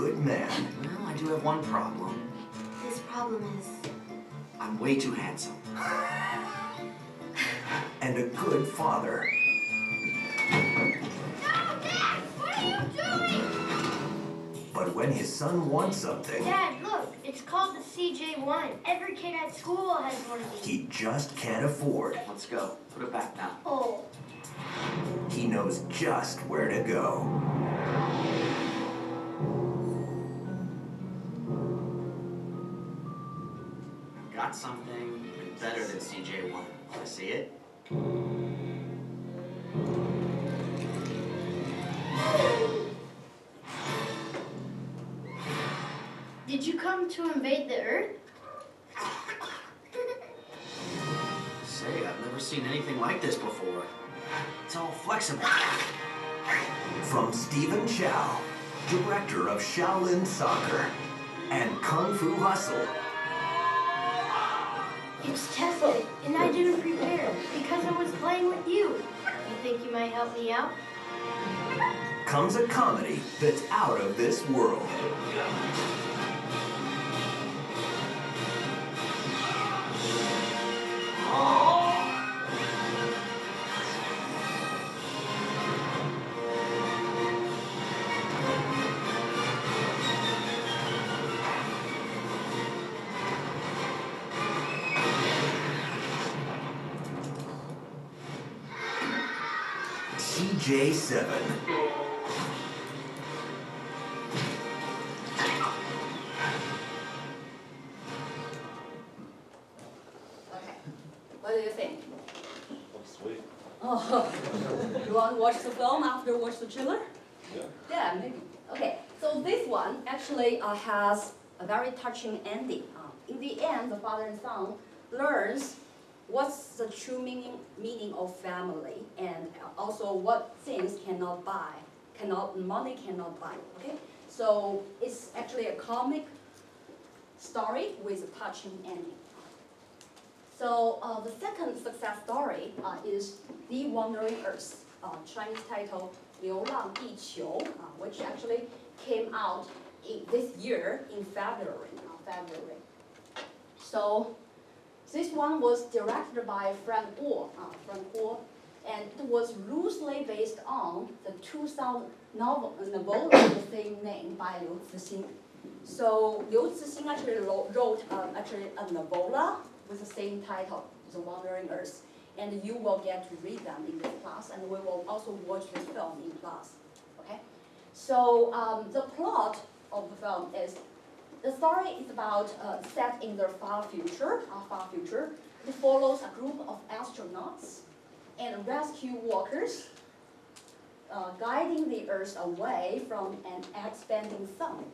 good man. Well, I do have one problem. This problem is... I'm way too handsome. And a good father. No, Dad! What are you doing? But when his son wants something, Dad, look. It's called the CJ1. Every kid at school has one of these. he just can't afford. Let's go. Put it back now. Oh. He knows just where to go. I've got something better than CJ1. Want to see it? Did you come to invade the Earth? Say, I've never seen anything like this before. It's all flexible. From Stephen Chow, director of Shaolin Soccer and Kung Fu Hustle. It's tested, and I didn't prepare because I was playing with you. You think you might help me out? Comes a comedy that's out of this world. CJ7. Okay. What do you think? Oh, sweet. Oh, you want to watch the film after watch the trailer? Yeah. Yeah, maybe. Okay. So this one actually has a very touching ending. In the end, the father and son learns what's the true meaning of family, and also what things cannot buy, money cannot buy. Okay. So it's actually a comic story with a touching ending. So the second success story is The Wandering Earth, Chinese title 流浪地球, which actually came out this year in February. So this one was directed by Frank Guo, and it was loosely based on the 2000 novella with the same name by Liu Cixin. So Liu Cixin actually wrote a novella with the same title, The Wandering Earth, and you will get to read them in this class, and we will also watch this film in class. Okay, so the plot of the film is the story is about set in the far future. It follows a group of astronauts and rescue workers guiding the Earth away from an expanding sun,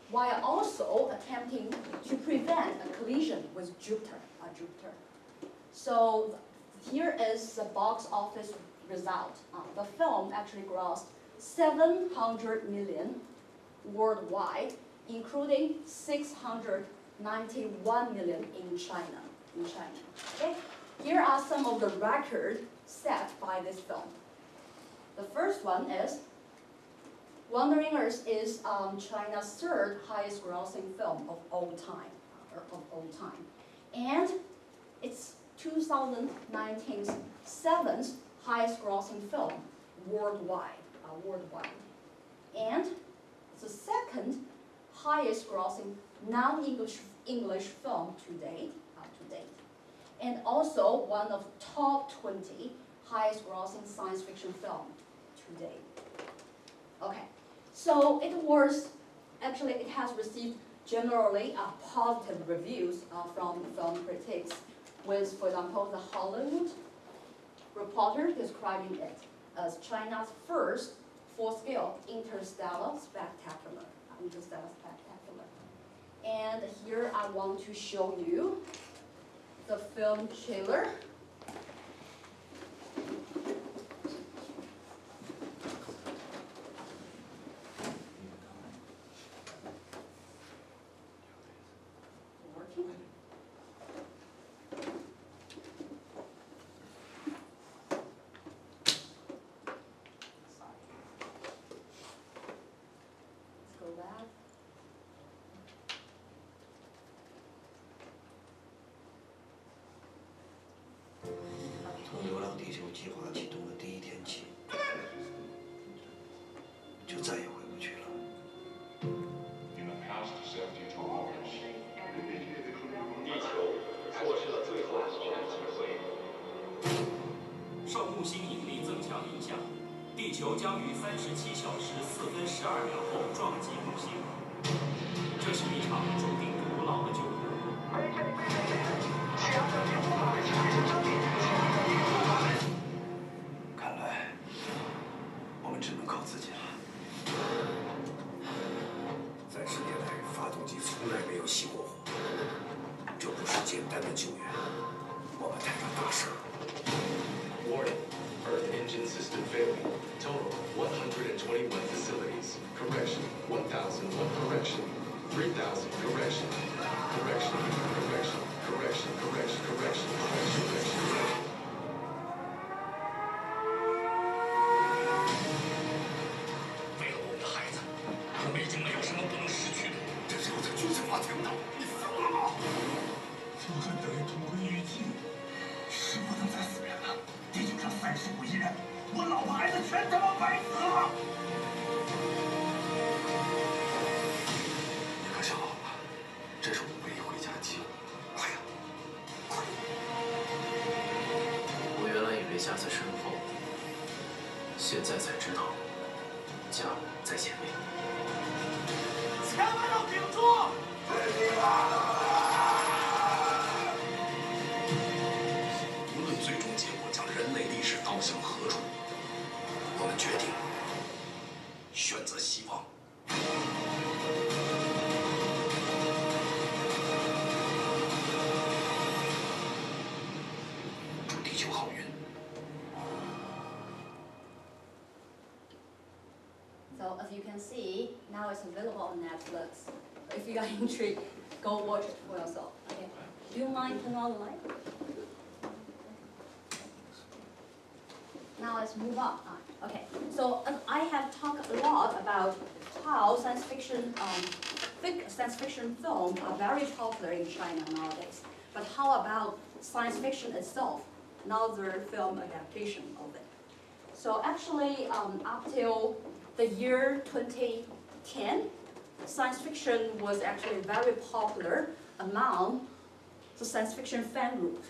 while also attempting to prevent a collision with Jupiter. So here is the box office result. The film actually grossed 700 million worldwide, including 691 million in China. Okay? Here are some of the records set by this film. The first one is Wandering Earth is China's third highest grossing film of all time. And it's 2019's seventh highest grossing film worldwide. And the second highest grossing non-English film to date. And also one of the top 20 highest grossing science fiction film to date. Okay, so it has received generally positive reviews from film critics, with, for example, The Hollywood Reporter describing it as China's first full-scale interstellar spectacular. And here I want to show you the film trailer. Working? Sorry. Let's go back. 球将于37小时4分12秒后撞击木星。这是一场注定徒劳的救援。看来我们只能靠自己了。30年来，发动机从来没有熄过火，这不是简单的救援，我们摊上大事了。Warning, Earth engine system failing. Total 121 facilities. Correction, 1,001 correction. 3,000 correction. Correction, correction, correction, correction, correction, correction. 为了我们的孩子，我们已经没有什么不能失去的。这是要在军事法庭的，你疯了吗？就算等于同归于尽，是不能再死人了。地球上35亿人，我老婆孩子全他妈白死了。你可想好了？这是我们唯一回家的机会。快呀，快！我原来以为家在身后，现在才知道，家在前面。千万要顶住！无论最终结果将人类历史导向何处，我们决定选择希望。祝地球好运。So as you can see, now it's available on Netflix. If you are intrigued, go watch it for yourself. Okay. Do you mind turning on the light? Now let's move on. Okay. So I have talked a lot about how science fiction films are very popular in China nowadays. But how about science fiction itself? Another film adaptation of it. So actually, up till the year 2010, science fiction was actually very popular among the science fiction fan group.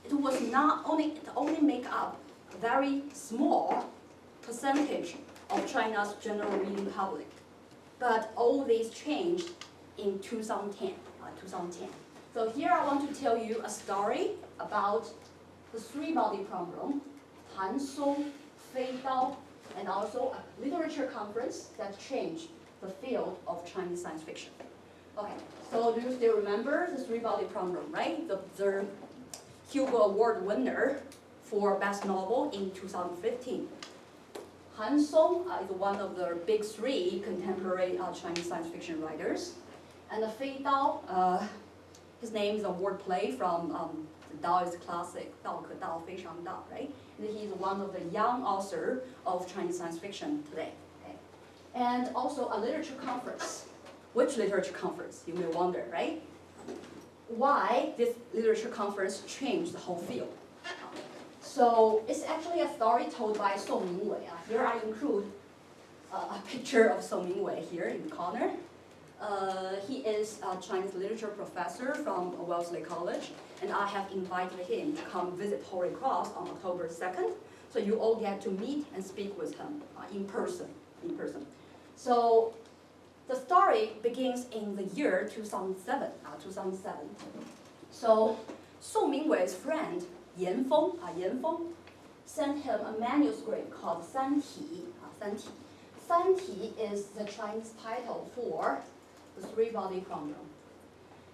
It only make up a very small percentage of China's general reading public. But all this changed in 2010. So here I want to tell you a story about the three-body problem, Han Song, Fei Dao, and also a literature conference that changed the field of Chinese science fiction. Okay, so do you still remember the three-body problem, right? The Hugo Award winner for Best Novel in 2015. Han Song is one of the big three contemporary Chinese science fiction writers. And Fei Dao, his name is a wordplay from the Taoist classic, 道可道非常道, right? And he's one of the young authors of Chinese science fiction today. Okay? And also a literature conference. Which literature conference, you may wonder, right? Why this literature conference changed the whole field? So it's actually a story told by Song Mingwei. Here I include a picture of Song Mingwei here in the corner. He is a Chinese literature professor from Wellesley College, and I have invited him to come visit Holy Cross on October 2nd. So you all get to meet and speak with him in person. So the story begins in the year 2007. So Song Mingwei's friend Yan Feng sent him a manuscript called 三体. 三体 is the Chinese title for the three-body problem.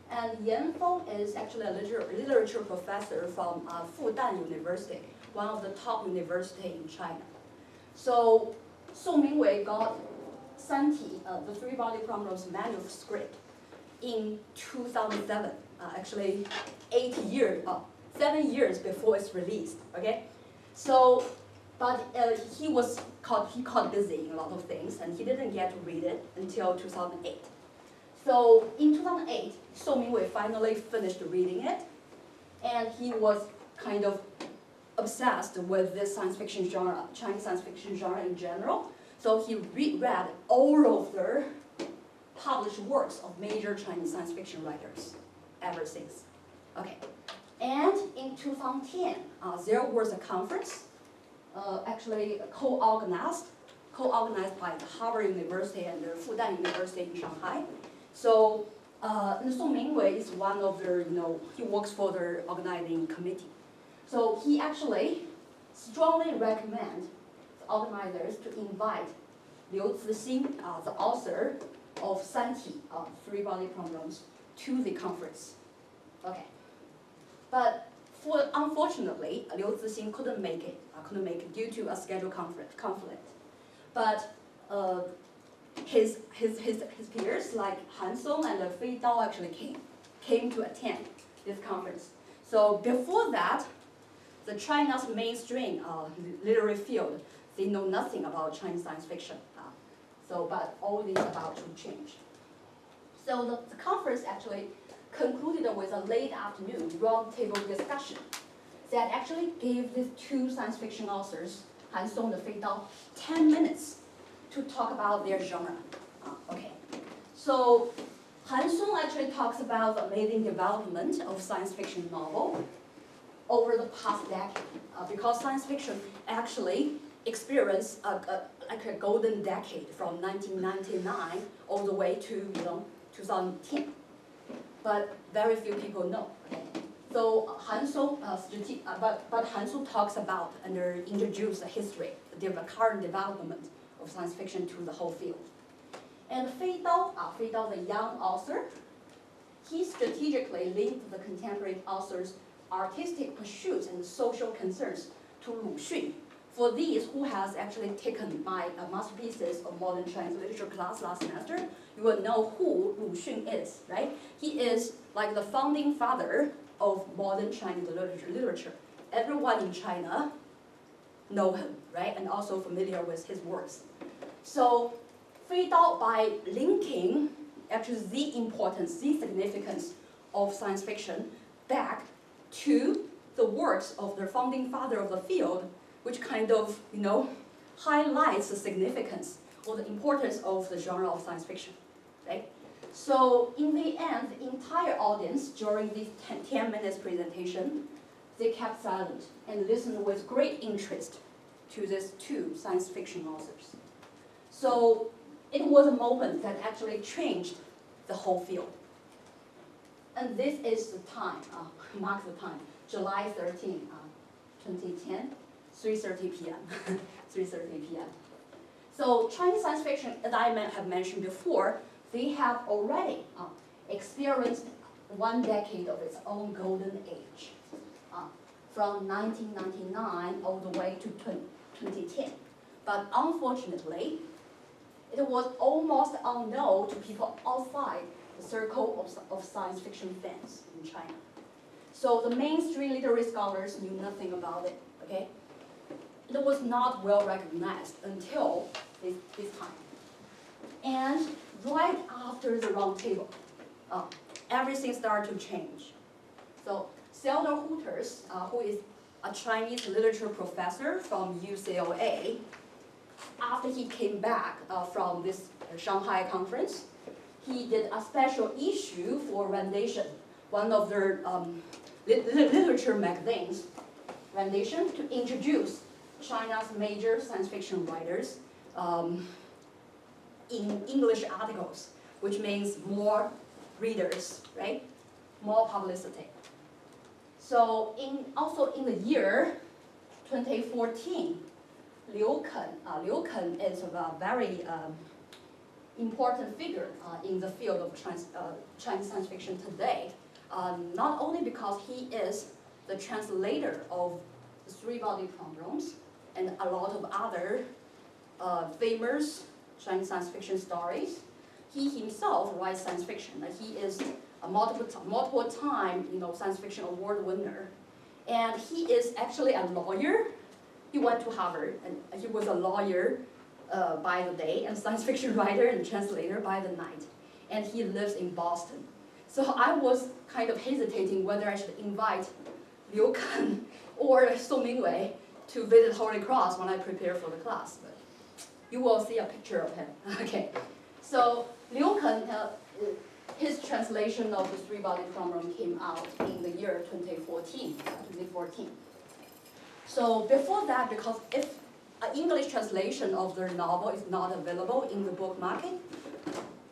And Yan Feng is actually a literature professor from Fudan University, one of the top universities in China. So Song Mingwei got 三体, the three-body problem's manuscript in 2007, actually 7 years before it's released, okay? So, but he got busy in a lot of things, and he didn't get to read it until 2008. So in 2008, Song Mingwei finally finished reading it, and he was kind of obsessed with this science fiction genre, Chinese science fiction genre in general. So he reread all of the published works of major Chinese science fiction writers ever since. Okay, and in 2010, there was a conference actually co-organized by the Harvard University and the Fudan University in Shanghai. So Song Mingwei is one of their, he works for their organizing committee. So he actually strongly recommends the organizers to invite Liu Zixin, the author of Santi, Three Body Problems, to the conference. Okay. But unfortunately, Liu Zixin couldn't make it due to a schedule conflict. But his peers like Han Song and Fei Dao actually came to attend this conference. So before that, the China's mainstream literary field, they know nothing about Chinese science fiction. But all this is about to change. So the conference actually concluded with a late afternoon roundtable discussion that actually gave these two science fiction authors, Han Song and Fei Dao, 10 minutes to talk about their genre. Okay. So Han Song actually talks about the amazing development of science fiction novel over the past decade, because science fiction actually experienced like a golden decade from 1999 all the way to 2010. But very few people know. Okay? So Han Song, but Han Song talks about and introduce the history, the current development of science fiction to the whole field. And Fei Dao, the young author, he strategically linked the contemporary author's artistic pursuits and social concerns to Lu Xun. For these who has actually taken my masterpieces of modern Chinese literature class last semester, you will know who Lu Xun is, right? He is like the founding father of modern Chinese literature. Everyone in China know him, right? And also familiar with his works. So Fei Dao, by linking actually the importance, the significance of science fiction back to the works of the founding father of the field, which kind of, highlights the significance or the importance of the genre of science fiction, right? So in the end, the entire audience during this 10 minutes presentation, they kept silent and listened with great interest to these two science fiction authors. So it was a moment that actually changed the whole field. And this is the time, marks the time, July 13, 2010. 3:30 p.m. 3:30 p.m. So Chinese science fiction, as I have mentioned before, they have already experienced one decade of its own golden age, from 1999 all the way to 2010. But unfortunately, it was almost unknown to people outside the circle of science fiction fans in China. So the mainstream literary scholars knew nothing about it, okay? It was not well recognized until this time. And right after the roundtable, everything started to change. So Theodore Hooters, who is a Chinese literature professor from UCLA, after he came back from this Shanghai conference, he did a special issue for Rendition, one of their literature magazines, Rendition, to introduce China's major science fiction writers in English articles, which means more readers, right? More publicity. So also in the year 2014, Liu Ken is a very important figure in the field of Chinese science fiction today, not only because he is the translator of the Three Body Problems and a lot of other famous Chinese science fiction stories. He himself writes science fiction. He is a multiple time science fiction award winner, and he is actually a lawyer. He went to Harvard, and he was a lawyer by the day and science fiction writer and translator by the night. And he lives in Boston. So I was kind of hesitating whether I should invite Liu Ken or Song Mingwei to visit Holy Cross when I prepare for the class. But you will see a picture of him. Okay. So Liu Ken, his translation of the Three Body Problem came out in the year 2014. So before that, because if an English translation of the novel is not available in the book market,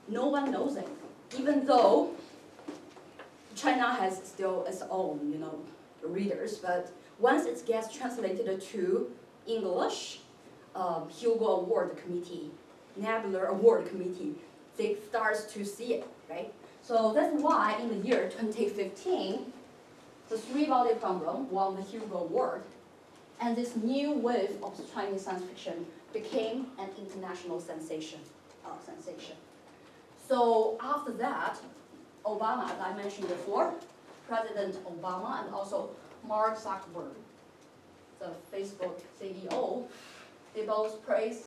no one knows it, even though China has still its own, readers. But once it gets translated to English, Hugo Award Committee, Nebula Award Committee, they start to see it, right? So that's why in the year 2015, the 3 volume from Rome won the Hugo Award, and this new wave of Chinese science fiction became an international sensation. So after that, Obama, as I mentioned before, President Obama and also Mark Zuckerberg, the Facebook CEO, they both praised